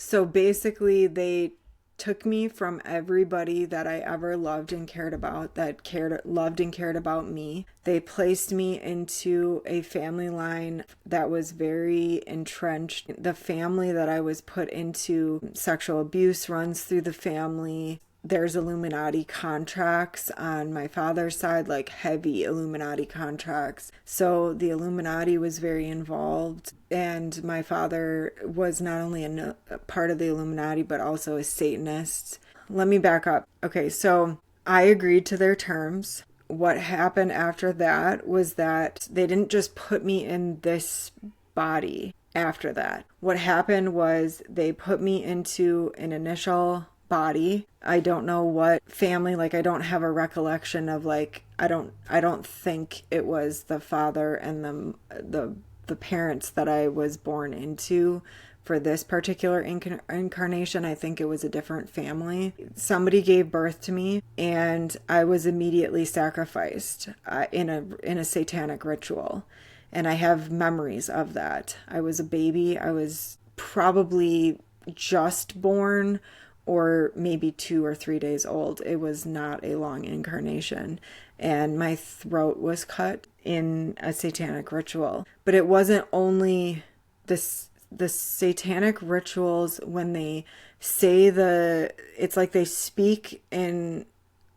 So basically, they took me from everybody that I ever loved and cared about, loved and cared about me. They placed me into a family line that was very entrenched. The family that I was put into, sexual abuse runs through the family. There's Illuminati contracts on my father's side, like heavy Illuminati contracts. So the Illuminati was very involved. And my father was not only a part of the Illuminati, but also a Satanist. Let me back up. Okay, so I agreed to their terms. What happened after that was that they didn't just put me in this body after that. What happened was they put me into an initial body. I don't know what family, like I don't have a recollection of like I don't think it was the father and the parents that I was born into for this particular incarnation. I think it was a different family. Somebody gave birth to me and I was immediately sacrificed in a satanic ritual. And I have memories of that. I was a baby. I was probably just born or maybe 2 or 3 days old. It was not a long incarnation. And my throat was cut in a satanic ritual. But it wasn't only the satanic rituals when they say it's like they speak in,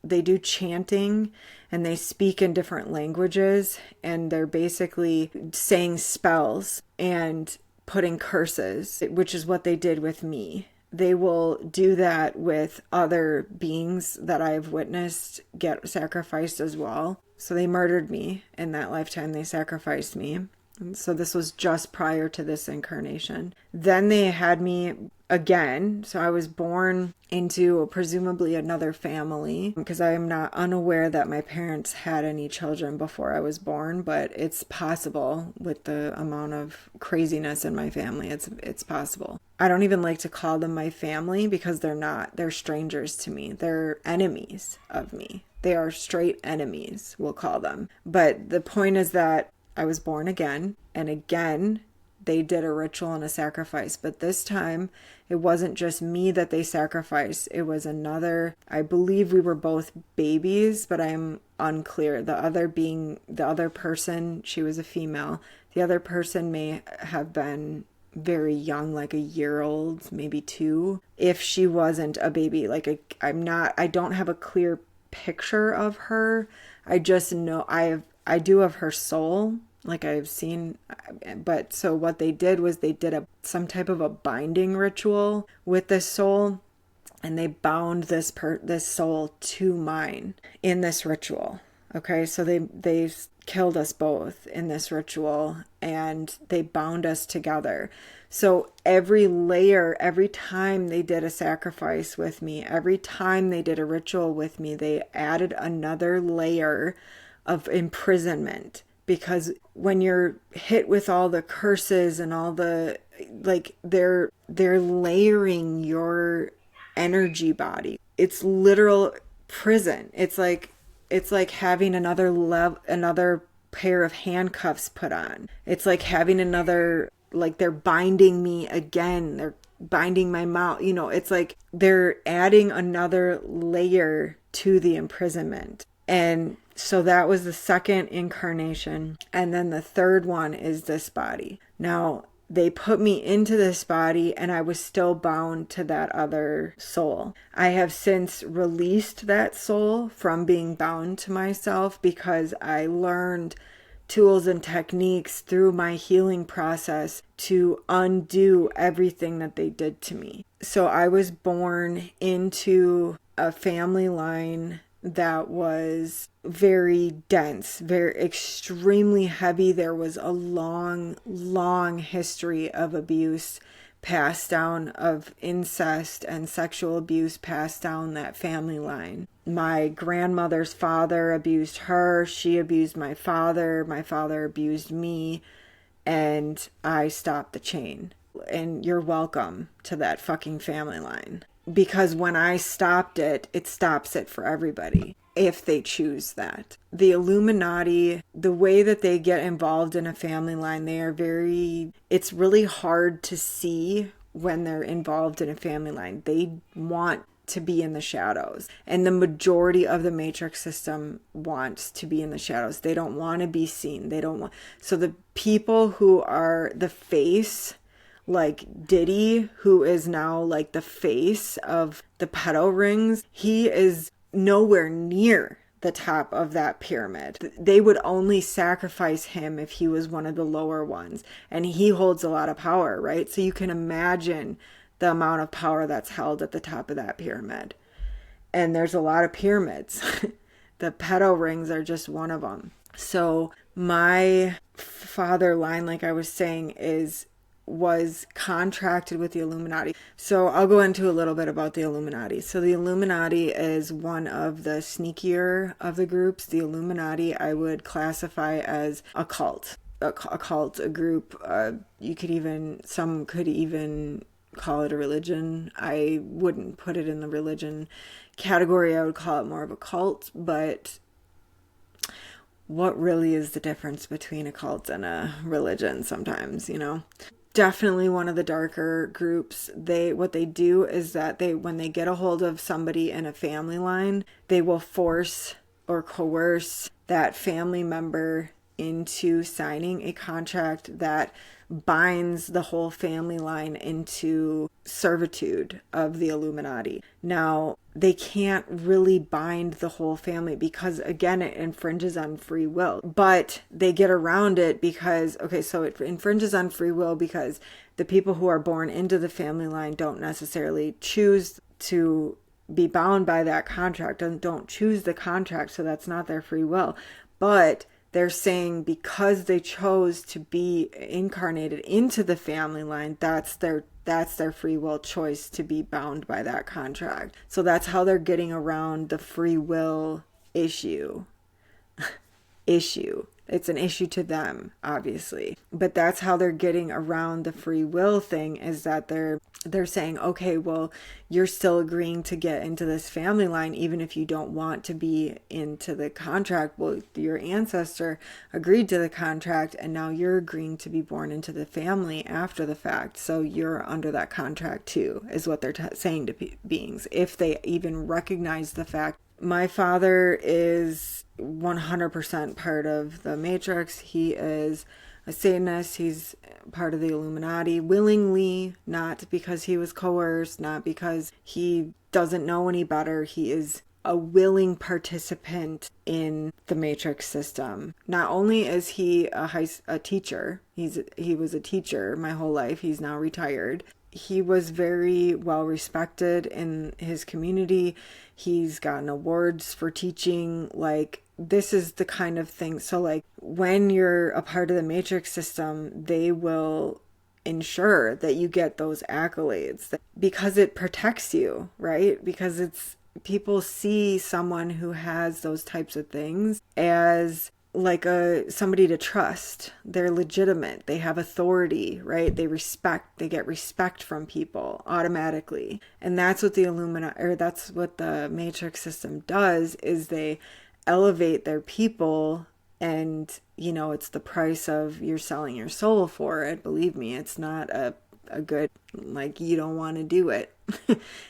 they do chanting and they speak in different languages and they're basically saying spells and putting curses, which is what they did with me. They will do that with other beings that I've witnessed get sacrificed as well. So they murdered me in that lifetime. They sacrificed me. And so this was just prior to this incarnation. Then they had me again. So I was born into presumably another family because I am not unaware that my parents had any children before I was born, but it's possible with the amount of craziness in my family. It's possible. I don't even like to call them my family because they're not. They're strangers to me. They're enemies of me. They are straight enemies, we'll call them. But the point is that I was born again, and again, they did a ritual and a sacrifice. But this time, it wasn't just me that they sacrificed. It was another, I believe we were both babies, but I'm unclear. The other person, she was a female. The other person may have been very young, like a year old, maybe 2, if she wasn't a baby. Like I don't have a clear picture of her. I just know I do of her soul, like I've seen. But so what they did was they did some type of a binding ritual with this soul, and they bound this soul to mine in this ritual. Okay, so they killed us both in this ritual and they bound us together. So every layer, every time they did a sacrifice with me, every time they did a ritual with me, they added another layer of imprisonment. Because when you're hit with all the curses and all the, like, they're layering your energy body. It's literal prison. It's like having another pair of handcuffs put on. It's like having another, like they're binding me again. They're binding my mouth. It's like they're adding another layer to the imprisonment. And so that was the second incarnation. And then the third one is this body. Now, they put me into this body and I was still bound to that other soul. I have since released that soul from being bound to myself because I learned tools and techniques through my healing process to undo everything that they did to me. So I was born into a family line that was very dense, very extremely heavy. There was a long history of abuse passed down, of incest and sexual abuse passed down that family line. My grandmother's father abused her. She abused my father abused me, and I stopped the chain. And you're welcome to that fucking family line. Because when I stopped it, it stops it for everybody, if they choose that. The Illuminati, the way that they get involved in a family line, it's really hard to see when they're involved in a family line. They want to be in the shadows. And the majority of the matrix system wants to be in the shadows. They don't want to be seen. They don't want. So the people who are the face, like Diddy, who is now like the face of the pedo rings, he is nowhere near the top of that pyramid. They would only sacrifice him if he was one of the lower ones. And he holds a lot of power, right? So you can imagine the amount of power that's held at the top of that pyramid. And there's a lot of pyramids. The pedo rings are just one of them. So my father line, like I was saying, was contracted with the Illuminati. So I'll go into a little bit about the Illuminati. So the Illuminati is one of the sneakier of the groups. The Illuminati I would classify as a cult, a group. Some could even call it a religion. I wouldn't put it in the religion category. I would call it more of a cult, but what really is the difference between a cult and a religion sometimes, Definitely one of the darker groups. What they do is that when they get a hold of somebody in a family line, they will force or coerce that family member into signing a contract that binds the whole family line into servitude of the Illuminati. Now, they can't really bind the whole family because, again, it infringes on free will. But they get around it because, so it infringes on free will because the people who are born into the family line don't necessarily choose to be bound by that contract and don't choose the contract, so that's not their free will. But they're saying because they chose to be incarnated into the family line, that's their free will choice to be bound by that contract. So that's how they're getting around the free will issue. It's an issue to them, obviously. But that's how they're getting around the free will thing, is that they're saying, okay, well, you're still agreeing to get into this family line even if you don't want to be into the contract. Well, your ancestor agreed to the contract and now you're agreeing to be born into the family after the fact. So you're under that contract too, is what they're saying to beings, if they even recognize the fact. My father is 100% part of the Matrix. He is a Satanist. He's part of the Illuminati willingly, not because he was coerced, not because he doesn't know any better. He is a willing participant in the Matrix system. Not only is he a teacher, he was a teacher my whole life. He's now retired. He was very well respected in his community. He's gotten awards for teaching. Like, this is the kind of thing. So, like, when you're a part of the Matrix system, they will ensure that you get those accolades because it protects you, right? Because people see someone who has those types of things as like somebody to trust. They're legitimate. They have authority, right? They get respect from people automatically. And that's what that's what the Matrix system does, is they elevate their people, and it's the price of you're selling your soul for it. Believe me, it's not a good, like, you don't want to do it.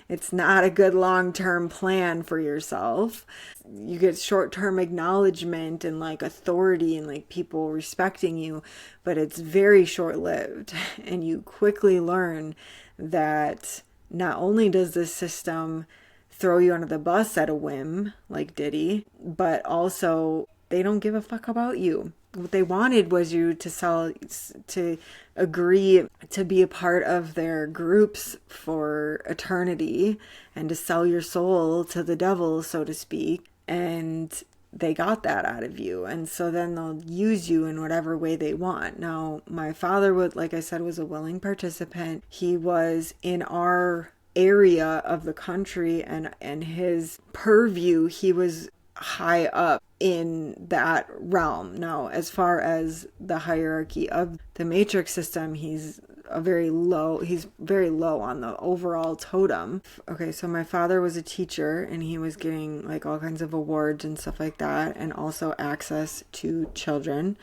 It's not a good long-term plan for yourself. You get short-term acknowledgement and like authority and like people respecting you, but it's very short-lived. And you quickly learn that not only does this system throw you under the bus at a whim, like Diddy, but also they don't give a fuck about you. What they wanted was you to agree to be a part of their groups for eternity and to sell your soul to the devil, so to speak. And they got that out of you. And so then they'll use you in whatever way they want. Now, my father like I said, was a willing participant. He was in our area of the country, and his purview, he was high up in that realm. Now, as far as the hierarchy of the Matrix system, he's very low on the overall totem. Okay, so my father was a teacher, and he was getting like all kinds of awards and stuff like that, and also access to children.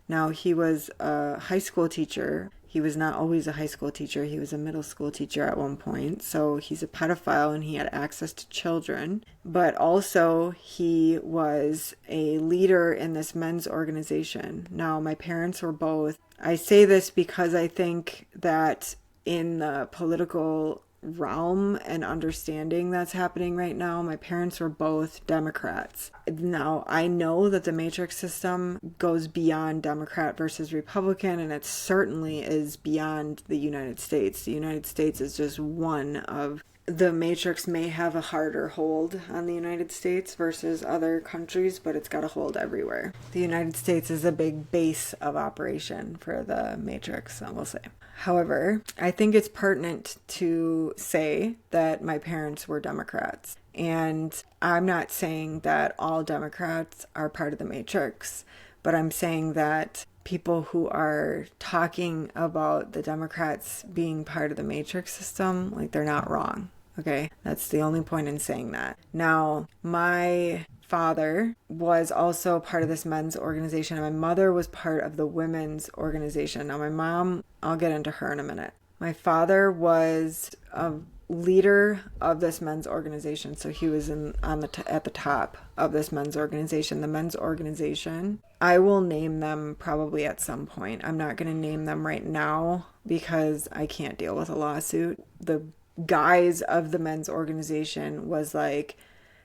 Now, he was a high school teacher. He was not always a high school teacher. He was a middle school teacher at one point. So he's a pedophile and he had access to children. But also he was a leader in this men's organization. Now, my parents were both. I say this because I think that in the political realm and understanding that's happening right now, my parents were both Democrats. Now, I know that the matrix system goes beyond Democrat versus Republican, and it certainly is beyond the United States. The United States is just one of the matrix may have a harder hold on the United States versus other countries, but it's got a hold everywhere. The United States is a big base of operation for the matrix, I will say. However, I think it's pertinent to say that my parents were Democrats. And I'm not saying that all Democrats are part of the matrix, but I'm saying that people who are talking about the Democrats being part of the matrix system, like, they're not wrong. Okay, that's the only point in saying that. Now, my father was also part of this men's organization, and my mother was part of the women's organization. Now, my mom, I'll get into her in a minute. My father was a leader of this men's organization, so he was at the top of this men's organization. The men's organization, I will name them probably at some point. I'm not going to name them right now because I can't deal with a lawsuit. The guise of the men's organization was like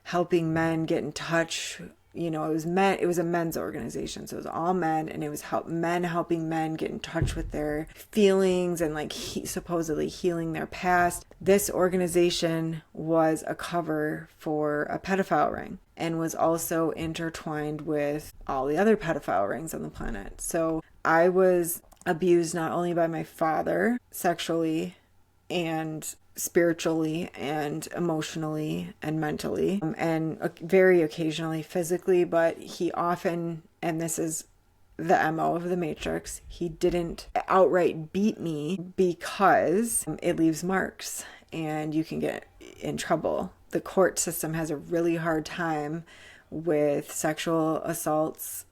helping men get in touch. It was a men's organization, so it was all men, and it was men helping men get in touch with their feelings and like supposedly healing their past. This organization was a cover for a pedophile ring and was also intertwined with all the other pedophile rings on the planet. So I was abused not only by my father sexually and spiritually and emotionally and mentally, and very occasionally physically, but he often, and this is the MO of the Matrix, he didn't outright beat me because it leaves marks and you can get in trouble. The court system has a really hard time with sexual assaults,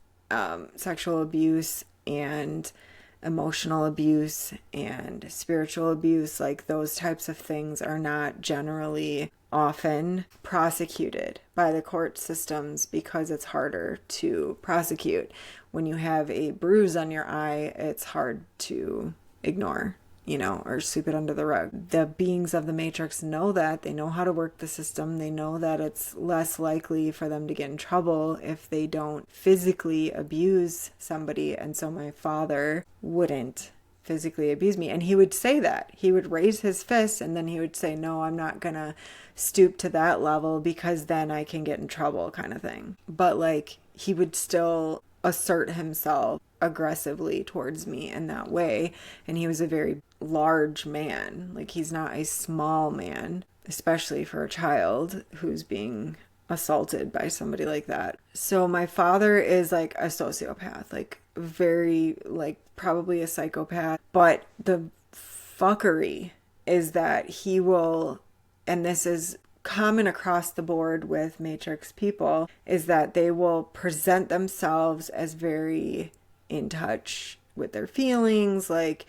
sexual abuse, and emotional abuse and spiritual abuse. Like, those types of things are not generally often prosecuted by the court systems because it's harder to prosecute. When you have a bruise on your eye, it's hard to ignore, or sweep it under the rug. The beings of the Matrix know that. They know how to work the system. They know that it's less likely for them to get in trouble if they don't physically abuse somebody. And so my father wouldn't physically abuse me. And he would say that. He would raise his fist and then he would say, no, I'm not going to stoop to that level because then I can get in trouble, kind of thing. But like, he would still assert himself aggressively towards me in that way. And he was a very large man. Like, he's not a small man, especially for a child who's being assaulted by somebody like that. So my father is like a sociopath, like very, like probably a psychopath. But the fuckery is that he will, and this is common across the board with Matrix people, is that they will present themselves as very in touch with their feelings, like,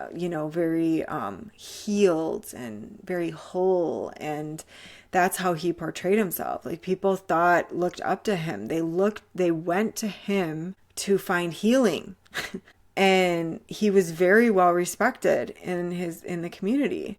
very healed and very whole. And that's how he portrayed himself. Like, people looked up to him. They went to him to find healing. And he was very well respected in the community.